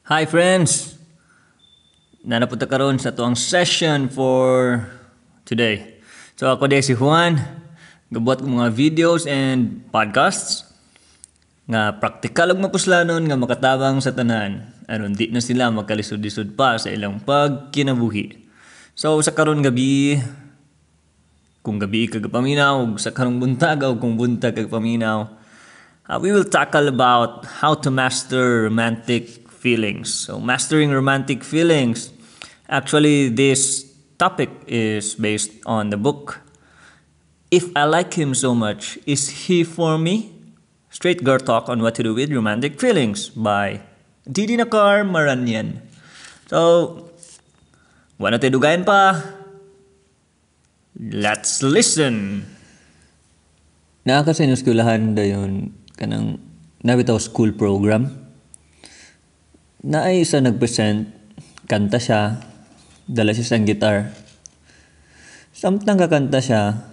Hi friends! Nanapunta karon sa tuang session for today. So ako din si Juan. Gabuhat ko mga videos and podcasts nga praktikal ug mapuslanon nga makatabang sa tanan. Aron di na sila magkalisod-lisod pa sa ilang pagkinabuhi. So sa karon gabi, kung gabi kag paminaw ug sa karong buntag o kung buntag kag paminaw, we will tackle about how to master romantic feelings. So, mastering romantic feelings. Actually, this topic is based on the book If I Like Him So Much, Is He For Me? Straight girl talk on what to do with romantic feelings by Didi Nakar Maranyan. So, wala tayo dugayan pa. Let's listen. Nakaka sa inyong skulahan dayon kanang nabitaw school program. Naay isa nag-present, kanta siya, dala siya sa gitar. Samtang kakanta siya,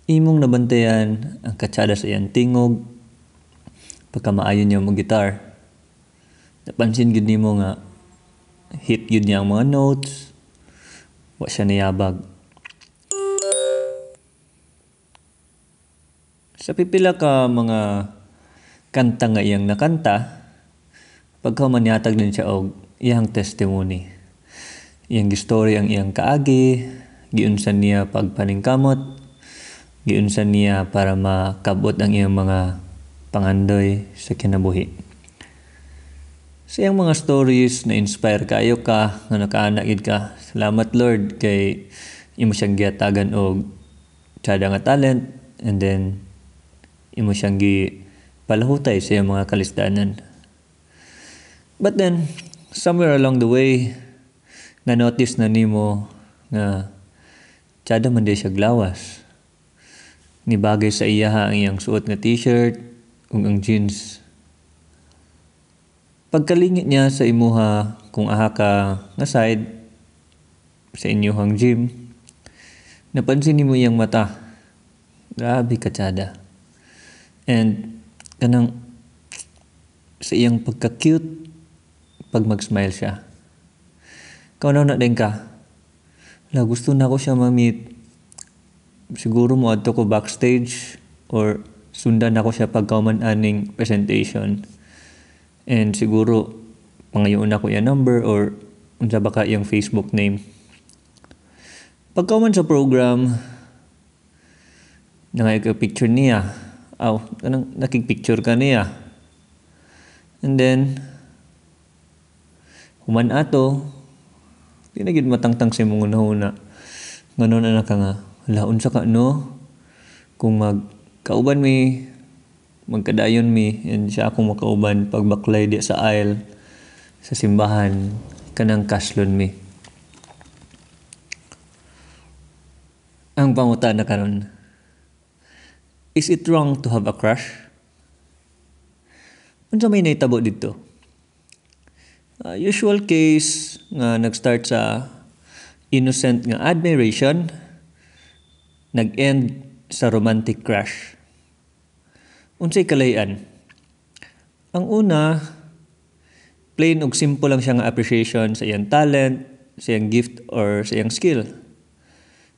imong nabantayan ang katsada sa iyang tingog, pagkamaayon niya mo gitar. Napansin gud nimo nga hit gud niya ang mga notes, wa siya niyabag. Sa pipila ka mga kanta nga iyang nakanta, pagkamanyatag din siya og iyang testimony. Iyang gistorya ang iyang kaagi, giunsan niya pagpaningkamot, giunsan niya para makabot ang iyang mga pangandoy sa kinabuhi. Sa iyang mga stories na inspire kayo ka, nga nakaana gid ka. Salamat Lord kay imo siyang giatagan og tsada nga talent, and then imo siyang gipalahutay sa iyang mga kalisdanan. But then, somewhere along the way, na-notice na nimo nga tsada man di siya glawas. Nibagay sa iya ang iyang suot nga t-shirt ug ang jeans. Pagkalingit niya sa imuha kung aha ka nga side sa inyong gym, napansin nimo iyang mata. Grabe ka tsada. And kanang sa iyang pagka-cute pag mag-smile siya. Kaunaw na din ka. Gusto na ko siya ma-meet. Siguro mo adto ko backstage or sundan ako siya pagkauman aning presentation. And siguro pangayoon ako yung number or unsa ba ka yung Facebook name. Pagkauman sa program, picture niya. Nakikpicture ka niya. And then, human ato, di na gid matangtang sa imong una-una. Ngano na ka nga, laon sa ka no? Kung magkauban mi, magkadayon mi, and siya akong makauban pagbaklay di sa aisle, sa simbahan, kanang kaslon mi. Ang pangutan na karon, is it wrong to have a crush? Unsa may naitabo dito? Usual case nga nag-start sa innocent nga admiration, nag-end sa romantic crush. Unsay kalayan? Ang una, plain ug simple lang siya nga appreciation sa iyang talent, sa iyang gift or sa iyang skill.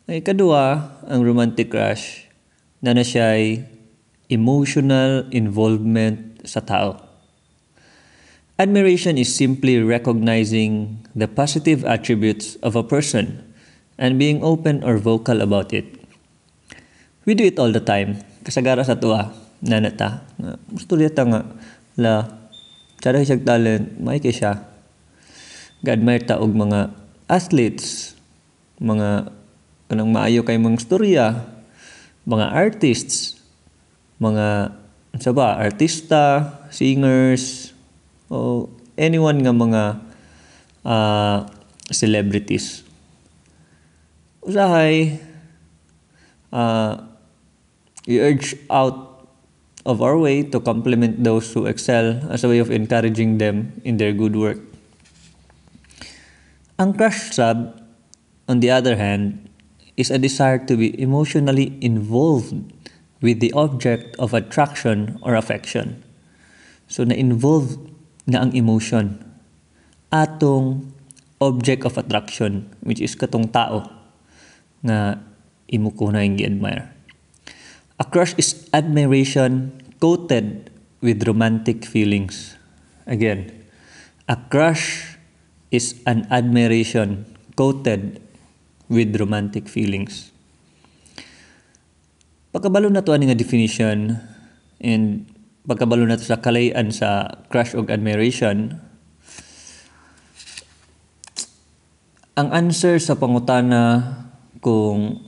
Ang ikadua, ang romantic crush, na siya'y emotional involvement sa tao. Admiration is simply recognizing the positive attributes of a person and being open or vocal about it. We do it all the time. Kasagara sa tuwa, nanata. Gusto rita nga, tsara siyang talent, may kay siya. Ga-admire ta og mga athletes, mga kanang maayo kay mga storya, mga artists, mga artista, singers, o anyone nga mga celebrities. Usahay, we urge out of our way to compliment those who excel as a way of encouraging them in their good work. Ang crush sub, on the other hand, is a desire to be emotionally involved with the object of attraction or affection. So na-involve na ang emotion atong object of attraction, which is katong tao nga imo ko na yung gi-admire. A crush is admiration coated with romantic feelings. Again, a crush is an admiration coated with romantic feelings. Pagkabalo na to ani nga definition and pagkabalo na to sa kalayan sa crush o admiration, ang answer sa pangutana kung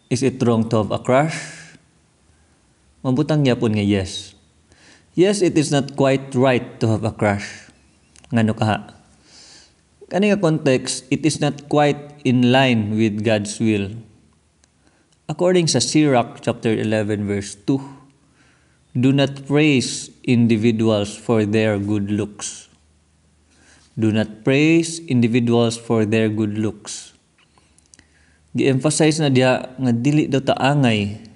is it wrong to have a crush, mabutang yapon nga yes. Yes, it is not quite right to have a crush. Ngano kaha? Kani nga context, it is not quite in line with God's will. According sa Sirach chapter 11 verse 2, do not praise individuals for their good looks. Do not praise individuals for their good looks. Gi-emphasize na diya nga dili daw taangay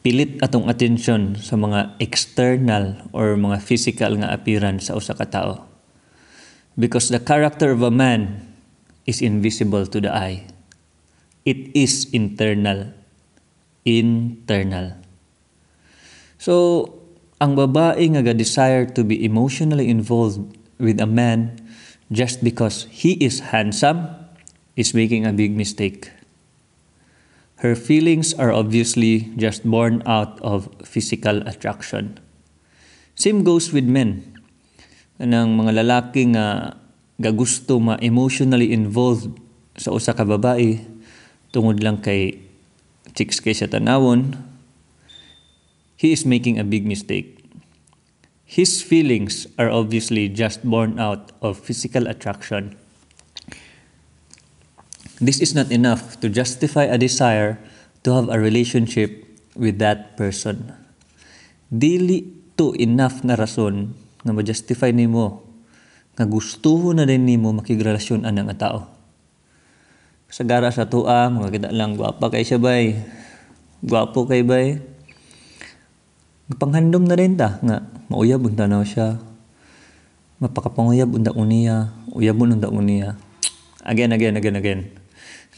pilit atong attention sa mga external or mga physical nga appearance sa usa ka tawo. Because the character of a man is invisible to the eye. It is internal. Internal. So, ang babae nga ga-desire to be emotionally involved with a man just because he is handsome is making a big mistake. Her feelings are obviously just born out of physical attraction. Same goes with men. Kanang mga lalaki nga gagusto ma-emotionally involved sa usa ka babae tungod lang kay chicks kay siya tanawon, he is making a big mistake. His feelings are obviously just born out of physical attraction. This is not enough to justify a desire to have a relationship with that person. Dili to enough na rason nga ma-justify nimo nga gustuho na din nimo makigrelasyon ana nga tao. Sagara sa tua, mga kita lang gwapa kay siya bay. Gwapo kay bay. Panghandom na rin ta nga mauyab unta na siya. Mapakapanguyab unta uniya, uyab unta uniya. Again.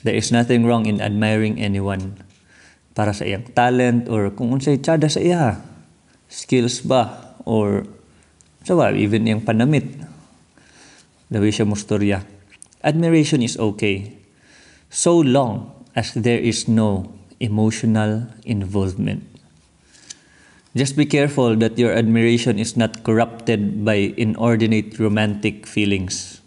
There is nothing wrong in admiring anyone para sa iyang talent or kung unsay tsada sa iya. Skills ba or even iyang panamit. The way siya mustorya. Admiration is okay. So long as there is no emotional involvement. Just be careful that your admiration is not corrupted by inordinate romantic feelings.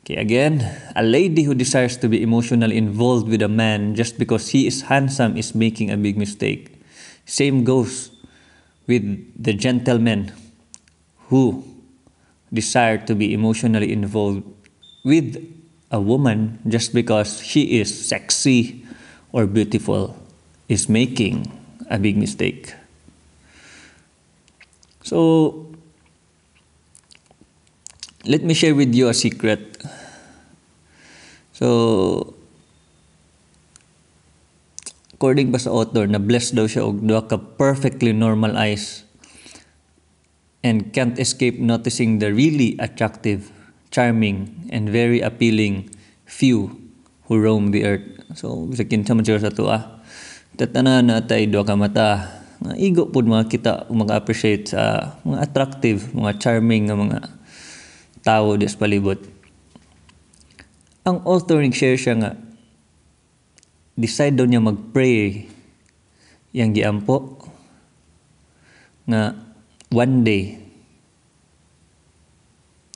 Okay, again, a lady who desires to be emotionally involved with a man just because he is handsome is making a big mistake. Same goes with the gentlemen who desire to be emotionally involved with a woman just because she is sexy or beautiful is making a big mistake. So, let me share with you a secret. So, according pa sa author, na blessed daw siya og duha ka perfectly normal eyes and can't escape noticing the really attractive, charming, and very appealing few who roam the earth. So, bisa kinsa man siya sa tuwa. Tatanan na tay duha ka mata. Igo po mga kita mag-appreciate sa mga attractive, mga charming nga mga tao des palibot. Ang author nag-share siya nga decide daw niya mag-pray yang giampo nga one day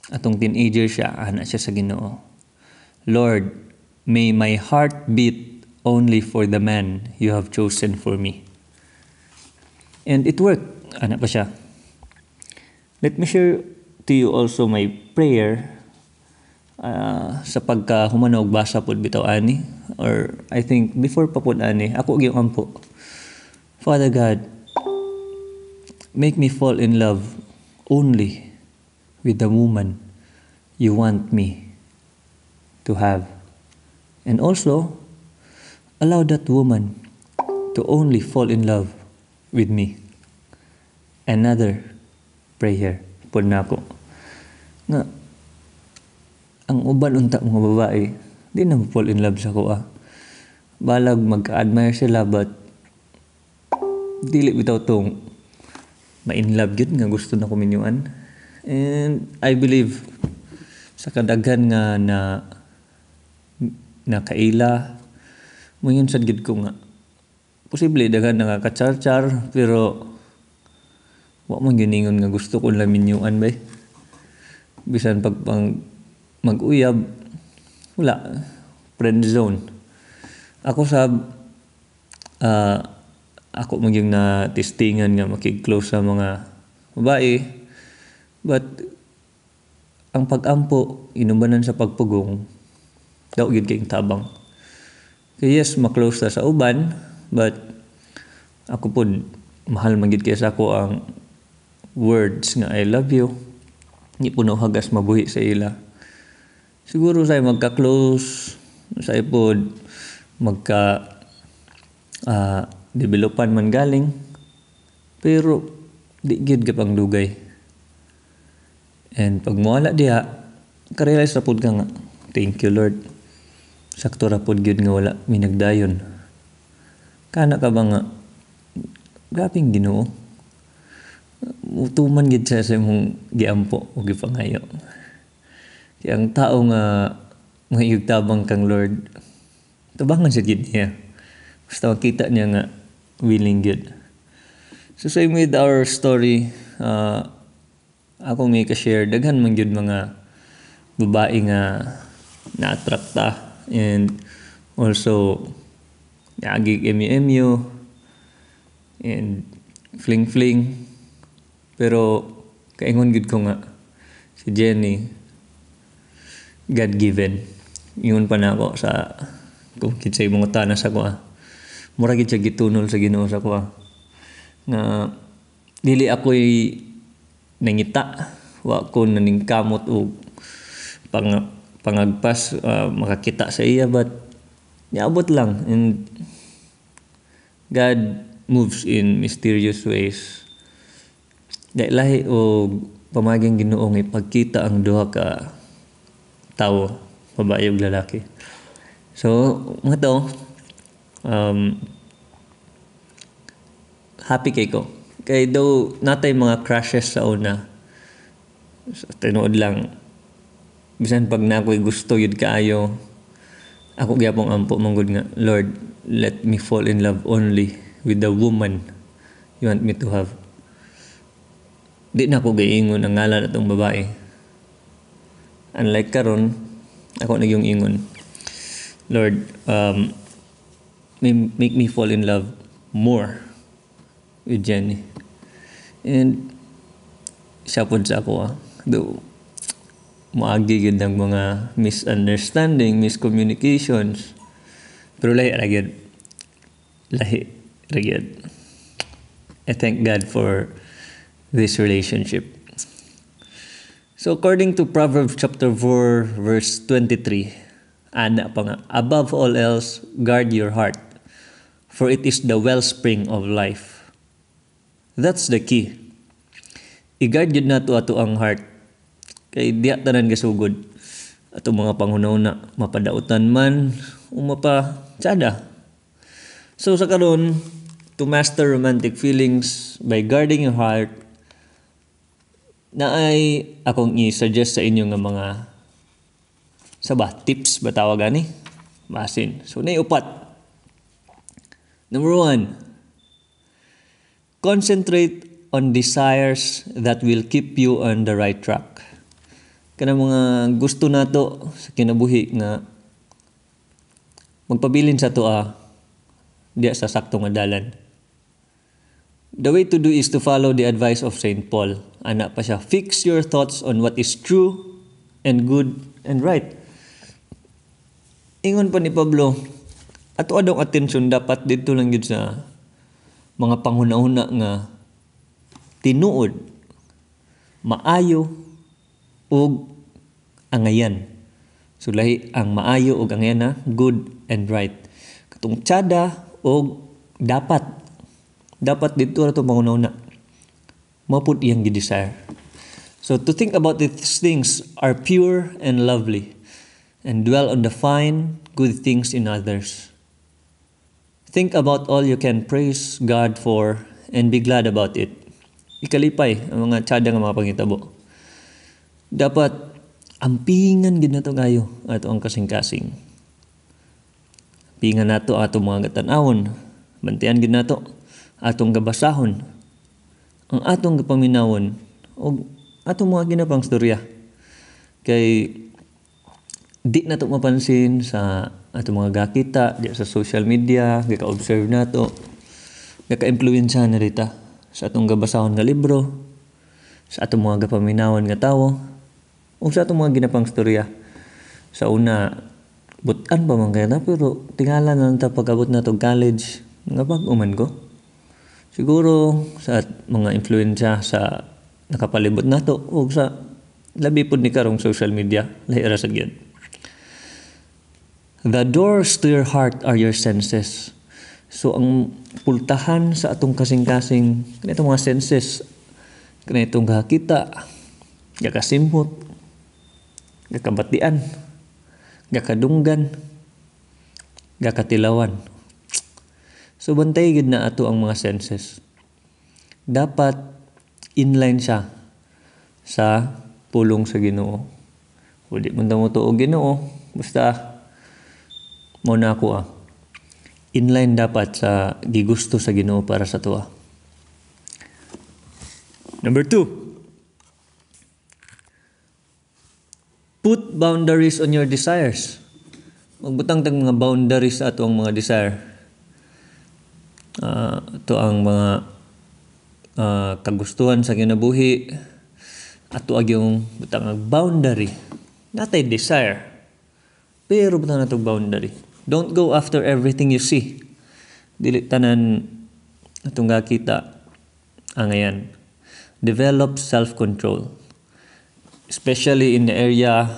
atong teenager siya, ana siya sa Ginoo. Lord, may my heart beat only for the man you have chosen for me. And it worked. Ana pa siya. Let me share to you also my prayer sa pagka-humanog basa pod bitaw ani. Or I think before pa pod ani, ako gyud ampo. Father God, make me fall in love only with the woman you want me to have. And also, allow that woman to only fall in love with me. another prayer pud nako nga ang uban unta mga babae di na fall in love sa kuha. Balag magka-admire sila but dili bitaw tong ma-in love gyud nga gusto na kuminyuan. And I believe sa kadaghan nga na kaila mo yun sad gyud ko nga posible daghan nakakachar-char pero wa man giningon nga gusto ko laminyuan ba. Bisan pag mag-uyab wala, friend zone. Ako ako maging na testingan nga makig-close sa mga babae. But ang pag-ampo inubanan sa pagpugong daw gyud kay tabang. Kaya yes, ma-close ta sa uban but ako pud mahal man gyud kay sa ako ang words nga I love you. Di puno hagas mabuhi sa ila. Siguro say magka-close, say pod developan man galing, pero di gyud ka pang dugay. And pag muwala diha, ka-realize ra pod ka nga, thank you Lord. Sakto ra pod gyud nga wala minagdayon. Kana ka ba nga, grabing Ginoo. Mutuman gyud sa imong giampo o gipangayo. Kaya ang tao nga ngayog tabang kang Lord, tabangan siya gyud niya. Basta makita niya nga willing gyud. So same with our story, ako may ka-share daghan man gyud mga babae nga na-attracta and also naagig MU and fling-fling. Pero kaingon gyud ko nga si Jenny God-given. Ingon pa na ako sa kung kinsay mga tanas ako mura gid siya gitunol sa Ginoo sa ko nga dili ako'y nangita wa ko naningkamot og pangagpas makakita sa iya but niabot lang and God moves in mysterious ways. Dahil lahi o pamaging Ginoo nga ipagkita ang duha ka tao, babae ug lalaki. So, mga to, happy kay ko. Kay daw natay mga crushes sa una. So, tinuod lang, bisan pag na ako'y gusto yun kaayo, ako gyapong ampo manggod nga, Lord, let me fall in love only with the woman you want me to have. Di na ako gaingon ang ngalan atong babae. Unlike karon, ako nagyong ingon, Lord, make me fall in love more with Jenny. And siya po sa ako, do maagi yun ng mga misunderstanding, miscommunications. Pero lahi ragyad. I thank God for this relationship. So according to Proverbs chapter 4 verse 23, ana pa nga, above all else, guard your heart, for it is the wellspring of life. That's the key. I-guard yun na to ato ang heart. Kay diya tanan gasugod. Ato mga panghuna-una, mapadautan man, o mapatsada. So sa karon, to master romantic feelings by guarding your heart, na ay akong i-suggest sa inyo nga mga tips ba tawag ani? Masin. So na upat. Number 1, concentrate on desires that will keep you on the right track. Kana mga gusto nato sa kinabuhi nga magpabilin sa toa diya sa saktong nga dalan. The way to do is to follow the advice of St. Paul. Ana pa siya, fix your thoughts on what is true and good and right. Ingon pa ni Pablo, ato adong atensyon dapat dito lang yun sa mga panghuna-huna nga tinuod, maayo, ug angayan. So lahi ang maayo ug angayan na good and right. Katong tsada ug dapat dito na ito panghuna-huna. mapud iyang gi-desire. So to think about these things are pure and lovely, and dwell on the fine, good things in others. Think about all you can praise God for and be glad about it. Ikalipay ang mga tsada nga mga pangitabo. Dapat ampingan gid nato kayo ato ang kasing-kasing. Pingan nato ato mga gatanawon, bantayan gid nato atong gabasahon, ang atong gapaminawon o atong mga ginapang storya. Kay di nato mapansin sa atong mga gakita di sa social media, gaka-observe nato, gaka-impluwensyahan na rita sa atong gabasahon nga libro, sa atong mga gapaminawon nga tawo, o sa atong mga ginapang storya. Sa una, butan pa man kaya na, pero tingala na lang ta pag-abot na to college, nga pag-uman ko. Siguro sa mga influensya sa nakapalibot nato o sa labi pod ni karong social media, lahira sa gyud. The doors to your heart are your senses. So ang pultahan sa atong kasing-kasing kanitong mga senses, kanitong gakita, gakasimhot, gakabatian, gakadunggan, gakatilawan. So bantay gid na ato ang mga senses. Dapat inline siya sa pulong sa Ginoo. Udi man mo to og Ginoo, basta mo na ako inline dapat sa gigusto sa Ginoo para sa tuwa. Number 2. Put boundaries on your desires. Magbutang tag mga boundaries sa atong mga desire. Ito ang mga kagustuhan sa kinabuhi. Ato ag yung butang ang boundary. Natay desire. Pero butang natong boundary. Don't go after everything you see. Dili tanan atong gakita angayan. Develop self-control, especially in the area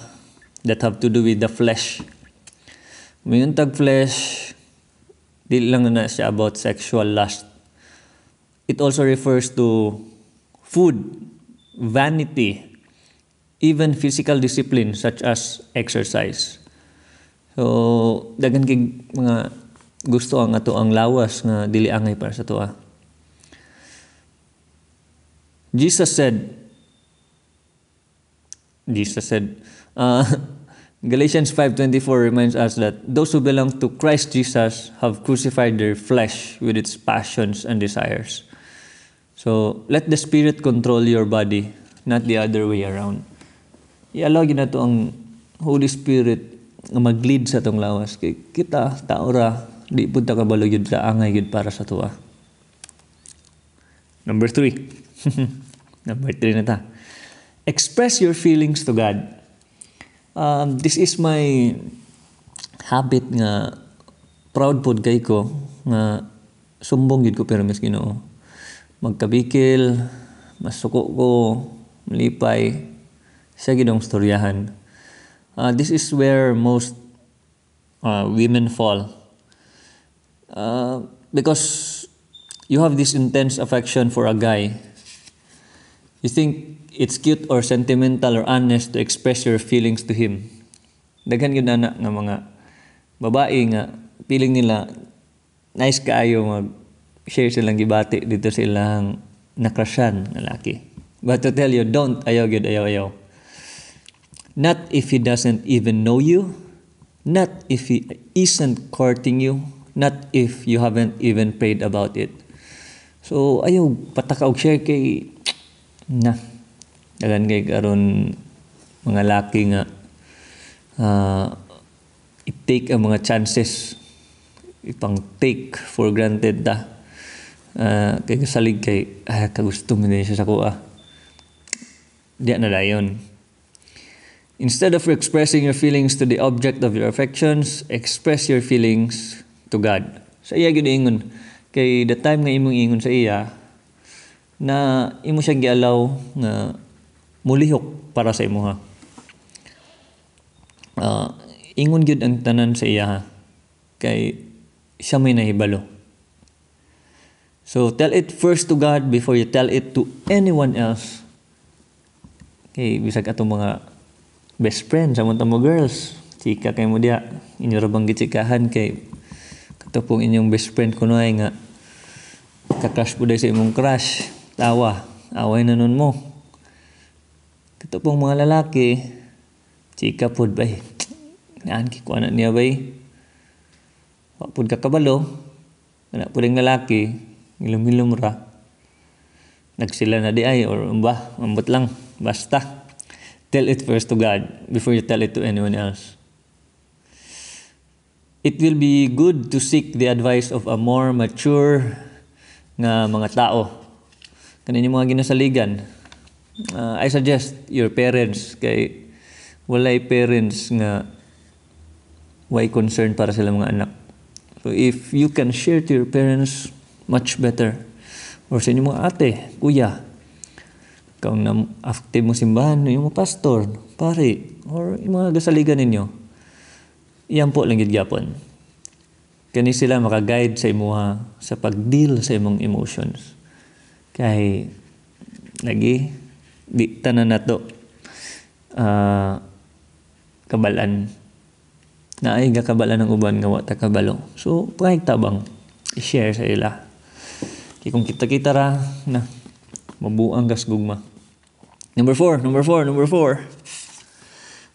that have to do with the flesh. Mayroon tag flesh, dili lang na siya about sexual lust. It also refers to food, vanity, even physical discipline such as exercise. So, dagan kay mga gusto ang ato ang lawas nga dili angay para sa tuwa. Jesus said, Galatians 5:24 reminds us that those who belong to Christ Jesus have crucified their flesh with its passions and desires. So, let the Spirit control your body, not the other way around. I-allow na to ang Holy Spirit nga mag-lead sa tong lawas. Kay kita, taora, di po ta kabalo yun sa angay yun para sa tuwa. Number 3. Number 3 na ta. Express your feelings to God. This is my habit nga proud pod kay ko nga sumbong gid ko pero mas Ginoo. Magkabikil, masuko ko, malipay, siya gid ang storyahan. This is where most women fall. Because you have this intense affection for a guy. You think it's cute or sentimental or honest to express your feelings to him. Daghan yun na nga mga babae nga feeling nila nice kaayo mag-share silang gibati dito silang nakrasyan na laki. But to tell you, don't, ayaw. Not if he doesn't even know you, not if he isn't courting you, not if you haven't even prayed about it. So, ayaw pataka og share kay dagan kay karon mga laki nga i-take ang mga chances, ipang take for granted ta. Kay kasalig kay kagusto mo din siya sa kuha. Diya na dayon. Instead of expressing your feelings to the object of your affections, express your feelings to God. Sa iya gyud ingon kay the time nga imong ingon sa iya na imo siya gialaw nga mulihok para sa imo ha. Ingon gyud ang tanan sa iya ha. Kay siya may nahibalo. So tell it first to God before you tell it to anyone else. Okay, bisag atong mga best friend sa mo girls. Chika kay mo dia, inyo ra bang gitsikahan kay katupong inyong best friend kuno ay nga ka-crush po sa imong crush. Tawa, away na nun mo. Katupong mga lalaki, chika pod bay. Naan kikuha na niya bay. Wapod ka kabalo, wala po rin lalaki, ilum-ilum ra. Nagsila na di ay, or ambot lang, basta. Tell it first to God before you tell it to anyone else. It will be good to seek the advice of a more mature nga mga tao. Kanin yung mga ginasaligan. I suggest your parents, kay walay parents nga way concern para sila mga anak. So if you can share to your parents, much better. Or sa inyong mga ate, kuya, kung na-active mo simbahan, yung mga pastor, pare, or yung mga gasaligan ninyo, iyan po lang gyapon. Kani sila maka-guide sa imuha sa pag-deal sa imong emotions. Kay lagi di tanan nato kabalan na ay gakabalan ng uban nga wa ta kabalo. So pwede tabang i-share sa ila. Kaya kung kita-kita ra na mabuang gas gugma. Number 4.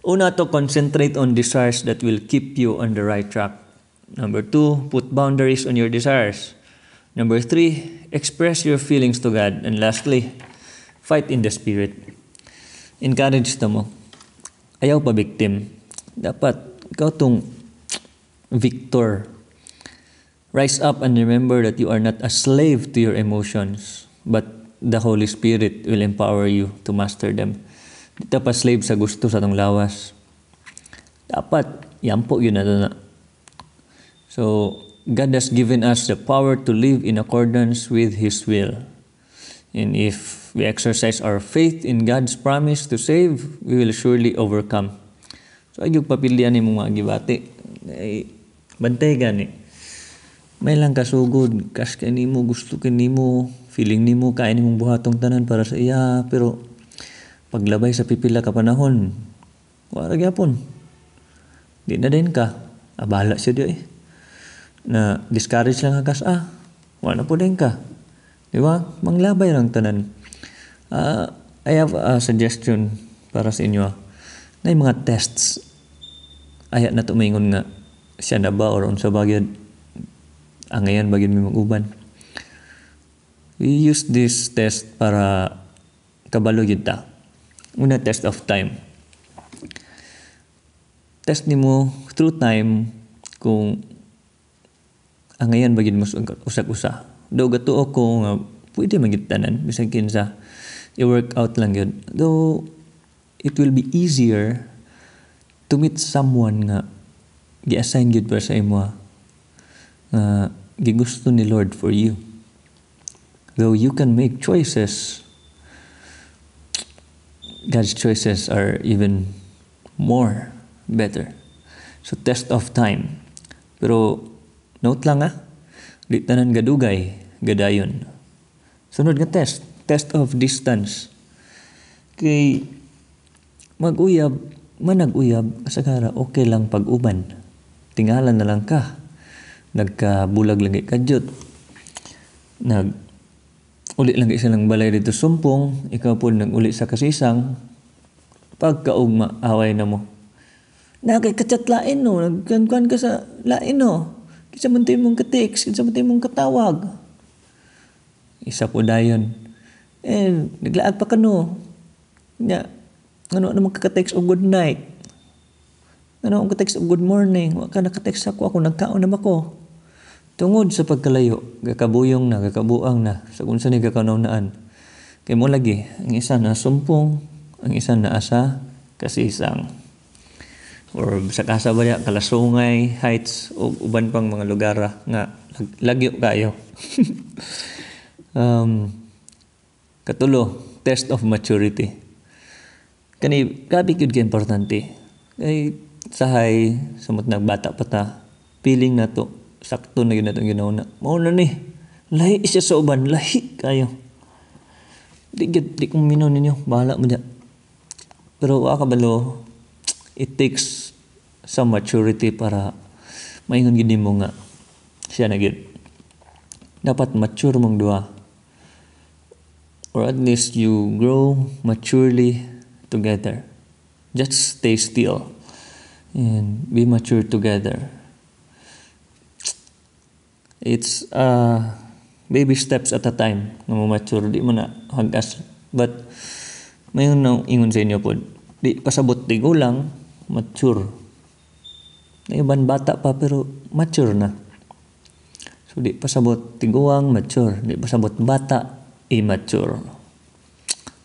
Una to concentrate on desires that will keep you on the right track. Number 2, put boundaries on your desires. Number 3, express your feelings to God. And lastly, fight in the spirit. Encourage ta mo. Ayaw pa victim. Dapat ikaw tong victor. Rise up and remember that you are not a slave to your emotions, but the Holy Spirit will empower you to master them. Di ta pa slave sa gusto sa tong lawas. Dapat, yampo yun na na. So, God has given us the power to live in accordance with His will. And if we exercise our faith in God's promise to save, we will surely overcome. So, ayog papilian ni mga gibati. Ay, bantay gani. May lang kasugod. Kas ka nimo, gusto ka nimo, feeling nimo, kain nimong buhatong tanan para sa iya. Pero, paglabay sa pipila ka panahon, wala gyapon. Di na din ka. Abala siya di eh. Na discourage lang hagas wala po din ka. Di ba? Manglabay lang tanan. I have a suggestion para sa inyo. Na yung mga tests, ayat na tumingon nga siya na ba or unsa bagyad angayan bagyad may mag-uban. We use this test para kabalo yun ta. Una, test of time. Test nimo through time kung angayan bagyad mas usak-usa. Daw gatuo ko nga pwede magitanan bisag kinsa i-work out lang yun. Though it will be easier to meet someone nga gi-assign gyud para sa imo nga gigusto ni Lord for you. Though you can make choices, God's choices are even more better. So test of time. Pero note lang di tanan gadugay, gadayon. Sunod nga test of distance. Kay mag-uyab, manag-uyab, kasagara, okay lang pag-uban. Tingalan na lang ka. Nagkabulag lagi kadyot. Uli lang isa lang balay dito sumpong, ikaw po nag-uli sa kasisang, pagkaugma, away na mo. Nakikachat lain no, nagkankuan ka sa lain no. Kisa man tayo mong ka-text, kisa man tayo mong katawag. Isa po dayon. Naglaag pa ka no. Ano naman ka-text o good night? Ano ang ka-text o good morning? Wa ka naka-text ako nagkaon na ba ko? Tungod sa pagkalayo, kakabuyong na, kakabuang na, sa kung saan nagkakaunaan. Kaya mo lagi, ang isa na sumpong, ang isa na asa, kasisang. Or sa kasa ba niya, Kalasungay, Heights, o uban pang mga lugar nga lagyo kayo. Katulo, test of maturity. Grabe yun ka-importante. Kay sahay, samot nagbata pa ta, feeling na to, sakto na yun na itong ginauna. Mauna ni, Lahi siya sa uban, lahi kayo. Di kong minon ninyo, bahala mo dyan. Pero kabalo, it takes some maturity para maingon gid mo nga siya na gid. Dapat mature mong duha. Or at least you grow maturely together. Just stay still and be mature together. It's baby steps at a time na mature. Di mo na hagas. But mayon na ingon sa inyo po, di pasabot tigo lang, mature. Na iban bata pa pero mature na. So di pasabot tiguang, mature. Di pasabot bata, immature.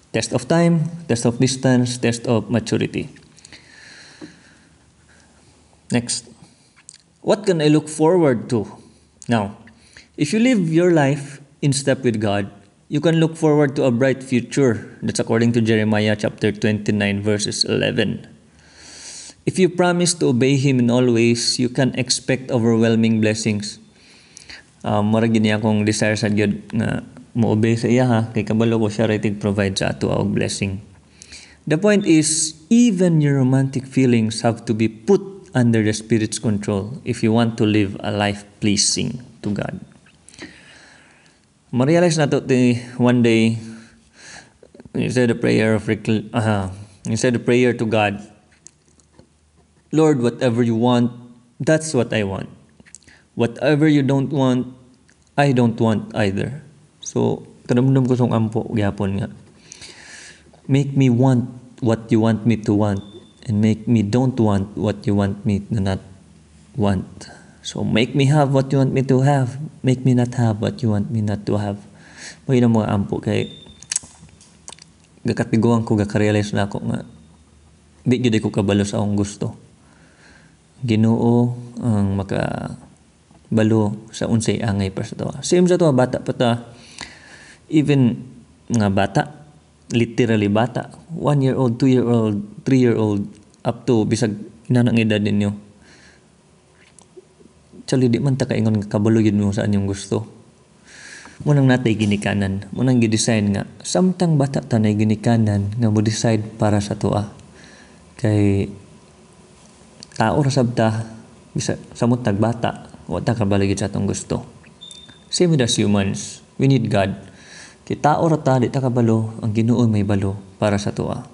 Test of time, test of distance, test of maturity. Next. What can I look forward to? Now, if you live your life in step with God, you can look forward to a bright future. That's according to Jeremiah chapter 29 verses 11. If you promise to obey Him in all ways, you can expect overwhelming blessings. Mara gini akong desire sa Dios nga mo-obey sa iya ha, kay kabalo ko siya rating provide sa ato og blessing. The point is, even your romantic feelings have to be put under the Spirit's control if you want to live a life pleasing to God. Ma-realize na to one day, when you said a prayer to God, Lord, whatever you want, that's what I want. Whatever you don't want, I don't want either. So, kanamdam ko song ampo gyapon nga. Make me want what you want me to want, and make me don't want what you want me to not want. So, make me have what you want me to have. Make me not have what you want me not to have. May na mga ampo kay gakatiguan ko, gakarealize na ako nga di gyud ko kabalo sa akong gusto. Ginoo ang makabalo sa unsay angay para sa to. Same sa to, bata pa ta. Even nga bata, literally bata, 1-year-old, 2-year-old, 3-year-old, up to bisag inanang edad ninyo. Actually, di man ta kaingon nga kabalo yun mo sa anyong gusto. Munang natay ginikanan, munang gi-design nga, samtang bata tanay ginikanan nga mo decide para sa tuwa. Kay tao ra sabta, bisa samot tagbata, wata kabalo yun sa atong gusto. Same with us humans, we need God. Kay tao ra ta, di ta kabalo, ang Ginoo may balo para sa tuwa.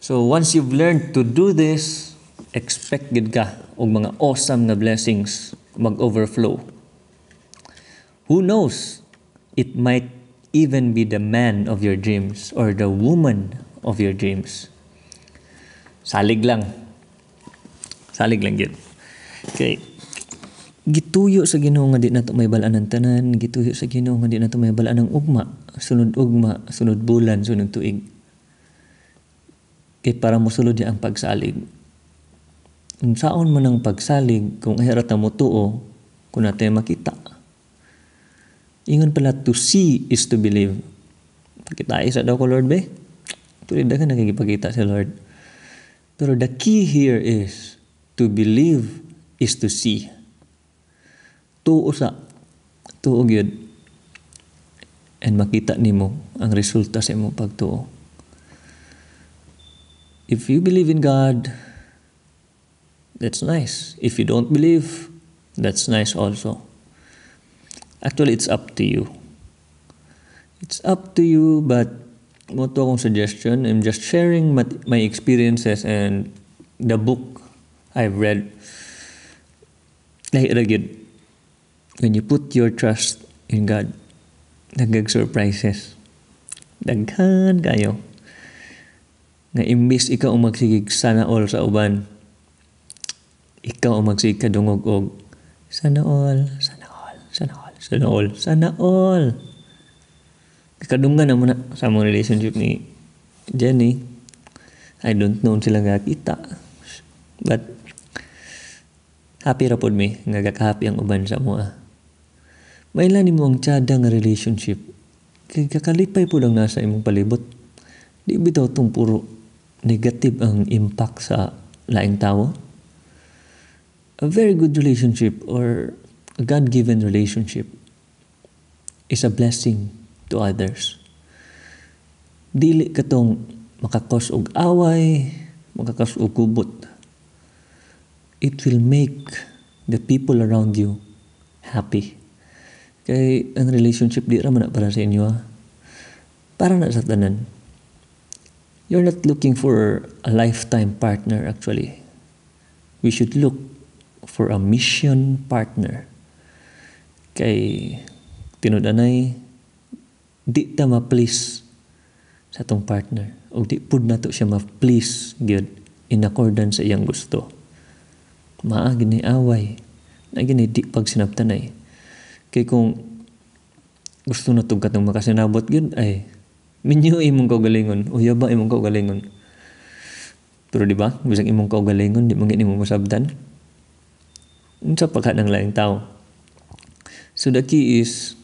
So once you've learned to do this, expect gid ka og mga awesome na blessings mag-overflow. Who knows? It might even be the man of your dreams or the woman of your dreams. Salig lang. Salig lang yun. Okay. Gituyo sa Ginoo nga di nato may balaan ng tanan, gituyo sa Ginoo nga di nato may balaan ng ugma, sunod bulan, sunod tuig. Kay para mosulod ya ang pagsalig. Unsaon man ang pagsalig kung ahirata mo tuo, kung natin makita. Ingon pala, to see is to believe. Pagkita isa daw ko, Lord, be? Tulid na ka nakikipagkita sa Lord. Pero the key here is, to believe is to see. Tuo gyud, and makita nimo ang resulta sa imong pagtuo. If you believe in God, that's nice. If you don't believe, that's nice also. Actually, it's up to you. It's up to you, but mo to akong suggestion. I'm just sharing my experiences and the book I've read. Like again, when you put your trust in God, nagag surprises. Daghan kayo. Nga imbis ikaw ang magsigig sana all sa uban, ikaw ang magsigig kadungog og sana all. Kadunggan naman na sa mga relationship ni Jenny. I don't know sila nga kita. But happy ra pod mi nga gakahappy ang uban sa mua. Mailan nimo ang tiyada nga relationship. Kay kakalipay po lang nasa imong palibot. Di bitaw tong puro negative ang impact sa laing tao. A very good relationship or a God-given relationship is a blessing to others. Dili katong makakos og away, makakos og gubot. It will make the people around you happy. Kay ang relationship di raman na para sa inyo. Para na sa tanan. You're not looking for a lifetime partner actually. We should look for a mission partner. Kay tinud-anay di ta ma-please sa atong partner o di pud nato siya ma-please gyud in accordance sa iyang gusto. Maagi ni away, na gini di pagsinabtanay. Kay kung gusto na itong katong makasinabot yun, ay, minyo imong kaugalingon, o yaba imong kaugalingon. Pero di ba, bisang imong kaugalingon, di mangin imong masabdan. Unsa pa ka ng laing tao. So the key is,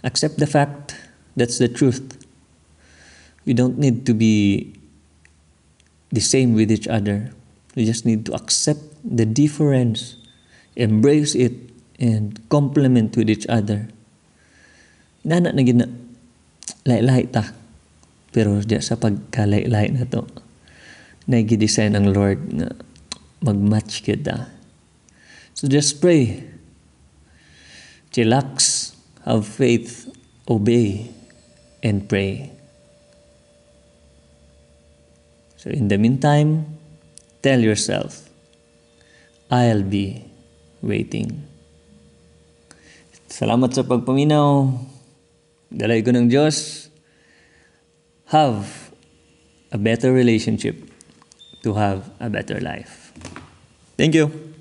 accept the fact, that's the truth. We don't need to be the same with each other. We just need to accept the difference, embrace it, and complement with each other. Nana na gina lahi-lahi ta. Pero diya sa pagkalahi-lahi na to, nagi-design ang Lord na mag-match kita. So just pray. Chillax, have faith, obey, and pray. So in the meantime, tell yourself, I'll be waiting. Salamat sa pagpaminaw. Dalay ko ng Diyos. Have a better relationship to have a better life. Thank you.